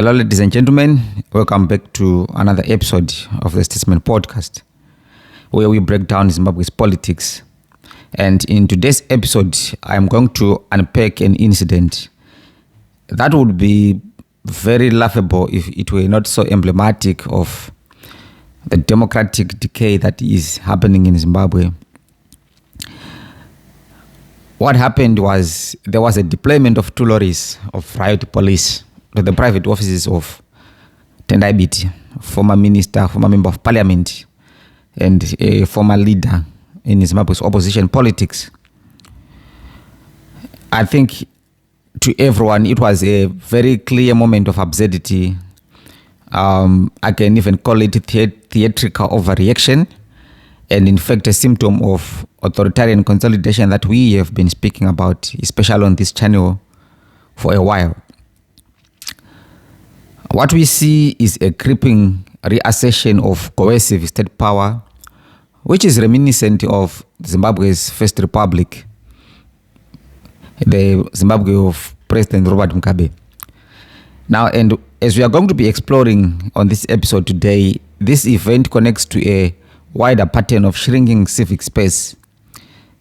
Hello, ladies and gentlemen. Welcome back to another episode of the Statesman Podcast, where we break down Zimbabwe's politics. And in today's episode, I'm going to unpack an incident that would be very laughable if it were not so emblematic of the democratic decay that is happening in Zimbabwe. What happened was there was a deployment of 2 lorries of Riot police to the private offices of Tendai Biti, former minister, former member of parliament, and a former leader in Zimbabwe's opposition politics. I think to everyone it was a very clear moment of absurdity. I can even call it theatrical overreaction, and in fact a symptom of authoritarian consolidation that we have been speaking about, especially on this channel, for a while. What we see is a creeping reassertion of coercive state power, which is reminiscent of Zimbabwe's First Republic, the Zimbabwe of President Robert Mugabe. Now, and as we are going to be exploring on this episode today, this event connects to a wider pattern of shrinking civic space,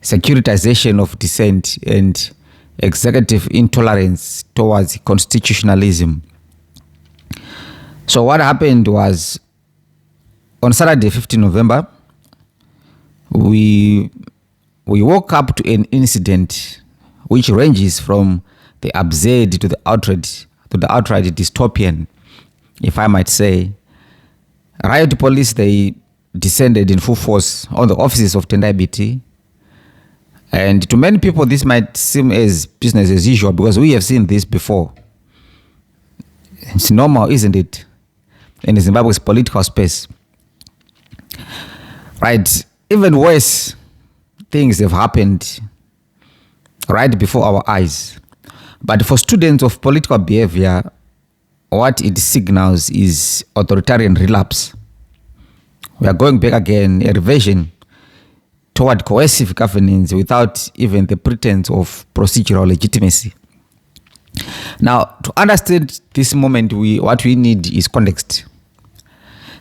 securitization of dissent, and executive intolerance towards constitutionalism. So what happened was, on Saturday, 15 November, we woke up to an incident which ranges from the absurd to the outright dystopian, if I might say. Riot police, they descended in full force on the offices of Tendai Biti. And to many people, this might seem as business as usual because we have seen this before. It's normal, isn't it? In Zimbabwe's political space. Right? Even worse things have happened right before our eyes. But for students of political behavior, what it signals is authoritarian relapse. We are going back again, a reversion toward coercive governance without even the pretense of procedural legitimacy. Now, to understand this moment, what we need is context.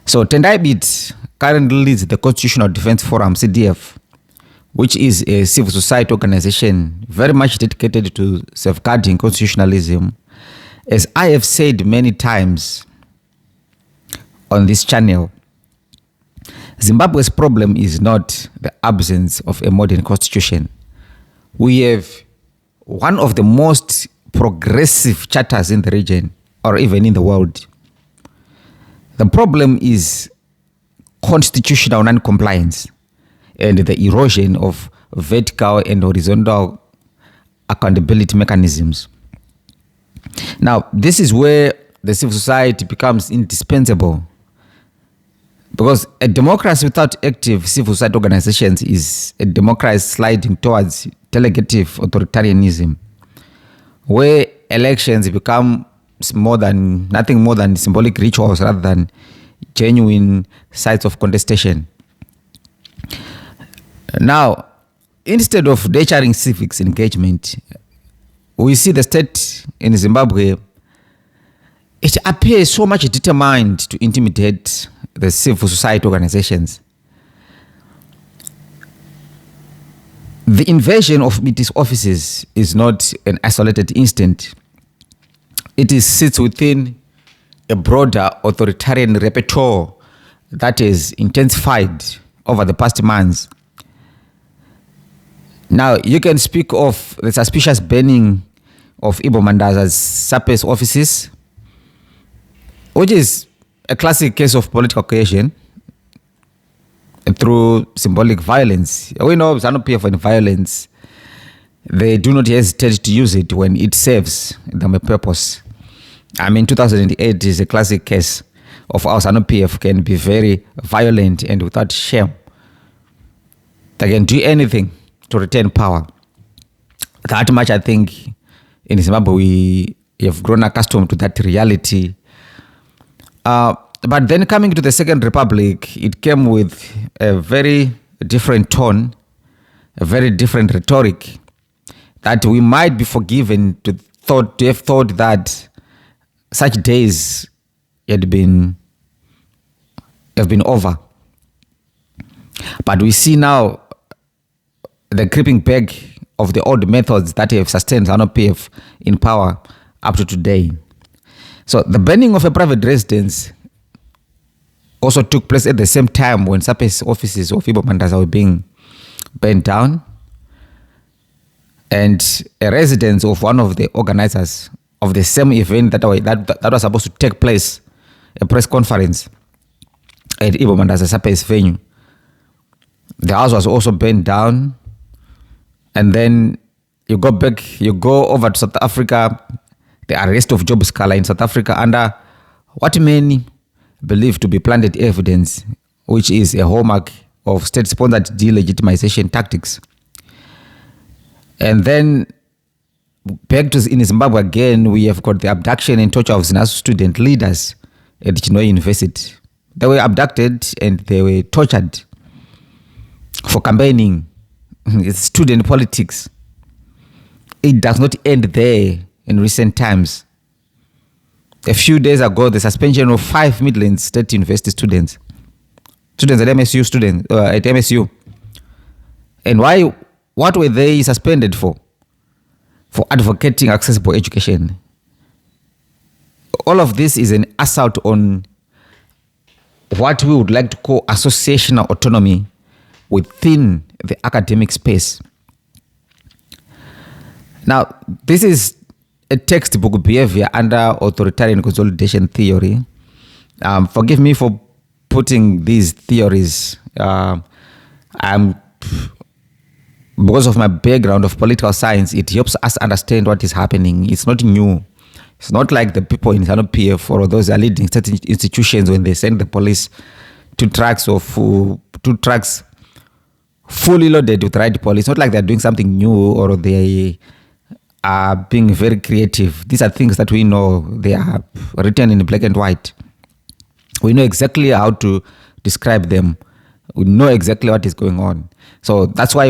So, Tendai Biti currently leads the Constitutional Defense Forum, CDF, which is a civil society organization very much dedicated to safeguarding constitutionalism. As I have said many times on this channel, Zimbabwe's problem is not the absence of a modern constitution. We have one of the most progressive charters in the region or even in the world. The problem is constitutional non-compliance and the erosion of vertical and horizontal accountability mechanisms. Now, this is where the civil society becomes indispensable, because a democracy without active civil society organizations is a democracy sliding towards delegative authoritarianism, where elections become nothing more than symbolic rituals rather than genuine sites of contestation. Now, instead of nurturing civics engagement, we see the state in Zimbabwe, it appears so much determined to intimidate the civil society organizations. The invasion of Biti's offices is not an isolated incident. It sits within a broader authoritarian repertoire that is intensified over the past months. Now, you can speak of the suspicious burning of Ibo Mandaza's SAPES offices, which is a classic case of political coercion through symbolic violence. We know ZANU-PF and violence, they do not hesitate to use it when it serves them a purpose. I mean, 2008 is a classic case of how ZANU-PF can be very violent and without shame. They can do anything to retain power. That much, I think, in Zimbabwe, we have grown accustomed to that reality. But then coming to the Second Republic, it came with a very different tone, a very different rhetoric, that we might be forgiven to have thought that such days have been over. But we see now the creeping back of the old methods that have sustained ZANU-PF in power up to today. So the burning of a private residence also took place at the same time when SAPE's offices of Ibo Mandaza were being burned down. And a residence of one of the organizers of the same event that was supposed to take place, a press conference at Ibo Mandaza SAPE's venue. The house was also burned down. And then you go over to South Africa, the arrest of Job Scala in South Africa under what many believe to be planted evidence, which is a hallmark of state-sponsored delegitimization tactics. And then back in Zimbabwe again, we have got the abduction and torture of ZINASU student leaders at Chinhoyi University. They were abducted and they were tortured for campaigning. It's student politics. It does not end there in recent times. A few days ago, the suspension of 5 Midlands State University students at MSU. And why? What were they suspended for? For advocating accessible education. All of this is an assault on what we would like to call associational autonomy within the academic space. Now, this is a textbook behavior under authoritarian consolidation theory. Forgive me for putting these theories. Because of my background of political science, it helps us understand what is happening. It's not new. It's not like the people in ZANU-PF or those are leading certain institutions when they send the police two trucks fully loaded with riot police. It's not like they're doing something new or they are being very creative. These are things that we know. They are written in black and white. We know exactly how to describe them. We know exactly what is going on. So that's why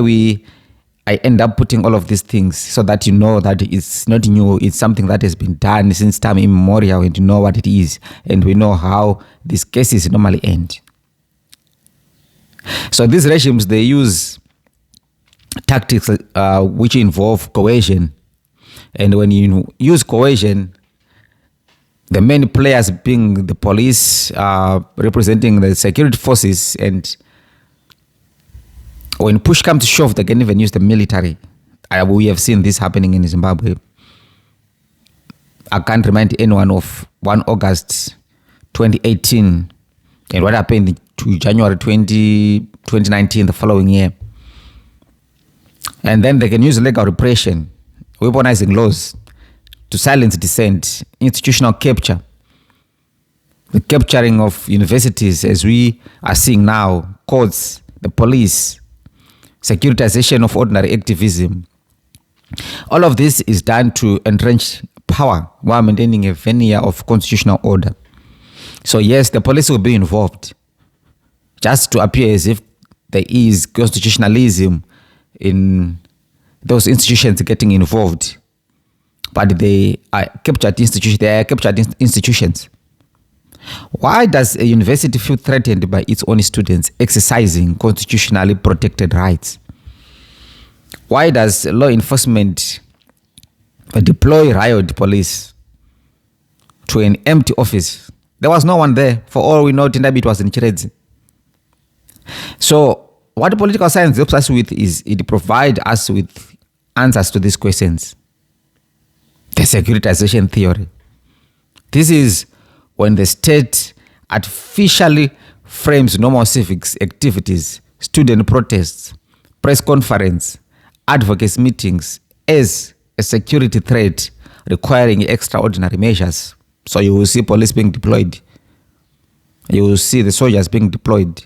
I end up putting all of these things so that you know that it's not new. It's something that has been done since time immemorial, and you know what it is. And we know how these cases normally end. So these regimes, they use tactics which involve coercion. And when you use coercion, the main players being the police, representing the security forces, and when push comes to shove, they can even use the military. We have seen this happening in Zimbabwe. I can't remind anyone of 1 August 2018 and what happened to January 2019, the following year. And then they can use legal repression, weaponizing laws to silence dissent, institutional capture, the capturing of universities as we are seeing now, courts, the police, securitization of ordinary activism. All of this is done to entrench power while maintaining a veneer of constitutional order. So yes, the police will be involved just to appear as if there is constitutionalism in those institutions getting involved. But they are captured institutions. Why does a university feel threatened by its own students exercising constitutionally protected rights? Why does law enforcement deploy riot police to an empty office? There was no one there. For all we know, Tendai was in Chiredzi. So what political science helps us with is it provides us with answers to these questions. The securitization theory. This is when the state artificially frames normal civics activities, student protests, press conference, advocacy meetings as a security threat requiring extraordinary measures. So you will see police being deployed. You will see the soldiers being deployed.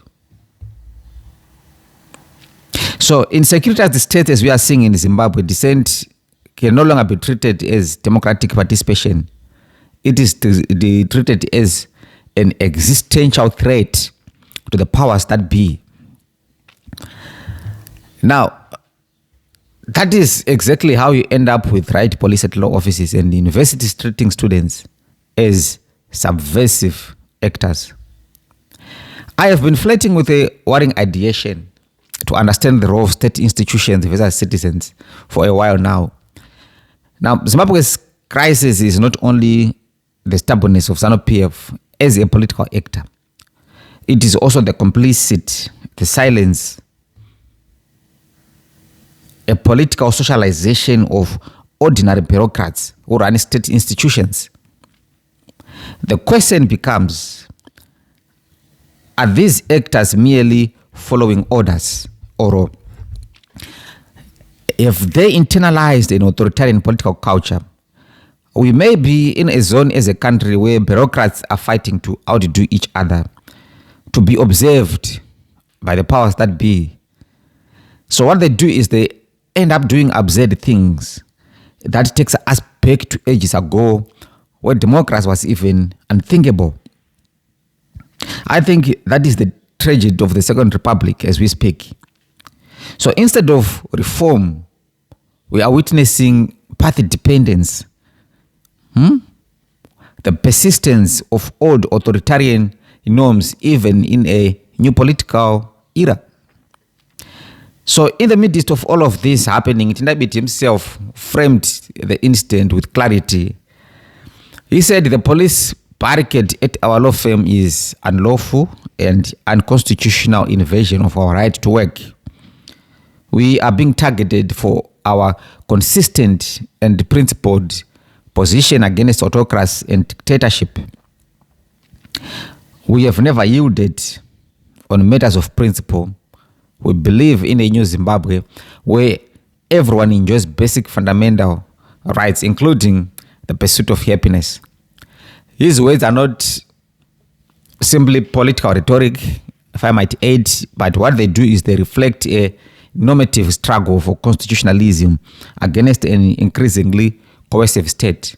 So in securitized state, as we are seeing in Zimbabwe, dissent can no longer be treated as democratic participation. It is treated as an existential threat to the powers that be. Now, that is exactly how you end up with riot police at law offices and universities treating students as subversive actors. I have been flirting with a worrying ideation to understand the role of state institutions versus citizens for a while now. Now, Zimbabwe's crisis is not only the stubbornness of ZANU-PF as a political actor. It is also the complicity, the silence, a political socialization of ordinary bureaucrats who run state institutions. The question becomes, are these actors merely following orders, or have they internalized an authoritarian political culture? We may be in a zone as a country where bureaucrats are fighting to outdo each other, to be observed by the powers that be. So what they do is they end up doing absurd things that takes us back to ages ago where democracy was even unthinkable. I think that is the tragedy of the Second Republic as we speak. So instead of reform, we are witnessing path dependence. The persistence of old authoritarian norms even in a new political era. So in the midst of all of this happening, Tendai Biti himself framed the incident with clarity. He said the police barricade at our law firm is unlawful and unconstitutional invasion of our right to work. We are being targeted for our consistent and principled position against autocracy and dictatorship. We have never yielded on matters of principle. We believe in a new Zimbabwe where everyone enjoys basic fundamental rights, including the pursuit of happiness. His words are not simply political rhetoric, if I might add, but what they do is they reflect a normative struggle for constitutionalism against an increasingly coercive state.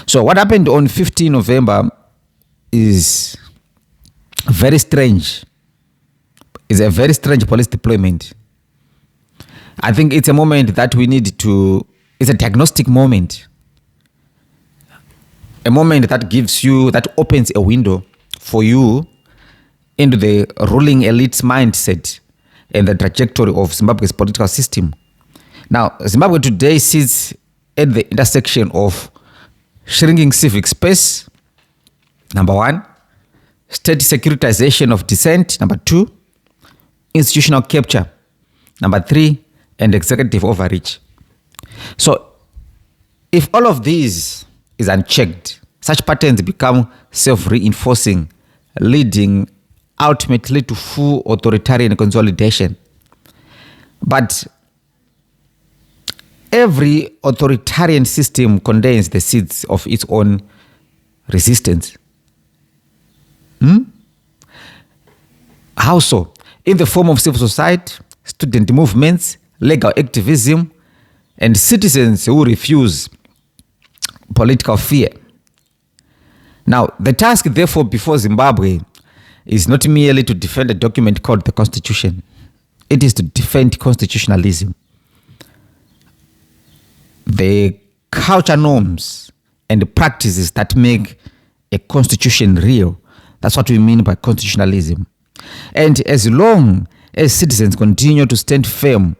So what happened on 15 November is very strange. It's a very strange police deployment. I think it's a moment that we need to, it's a diagnostic moment. A moment that gives you, that opens a window for you into the ruling elite's mindset and the trajectory of Zimbabwe's political system. Now, Zimbabwe today sits at the intersection of shrinking civic space, number one, state securitization of dissent, number two, institutional capture, number three, and executive overreach. So, if all of these is unchecked, such patterns become self-reinforcing, leading ultimately to full authoritarian consolidation. But every authoritarian system contains the seeds of its own resistance. How so? In the form of civil society, student movements, legal activism, and citizens who refuse political fear. Now, the task, therefore, before Zimbabwe is not merely to defend a document called the Constitution. It is to defend constitutionalism. The culture norms and practices that make a constitution real. That's what we mean by constitutionalism. And as long as citizens continue to stand firm,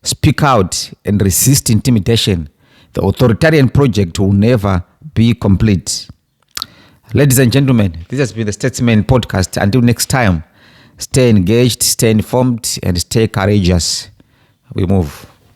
speak out, and resist intimidation, the authoritarian project will never be complete. Ladies and gentlemen, this has been the Statesman Podcast. Until next time, stay engaged, stay informed, and stay courageous. We move.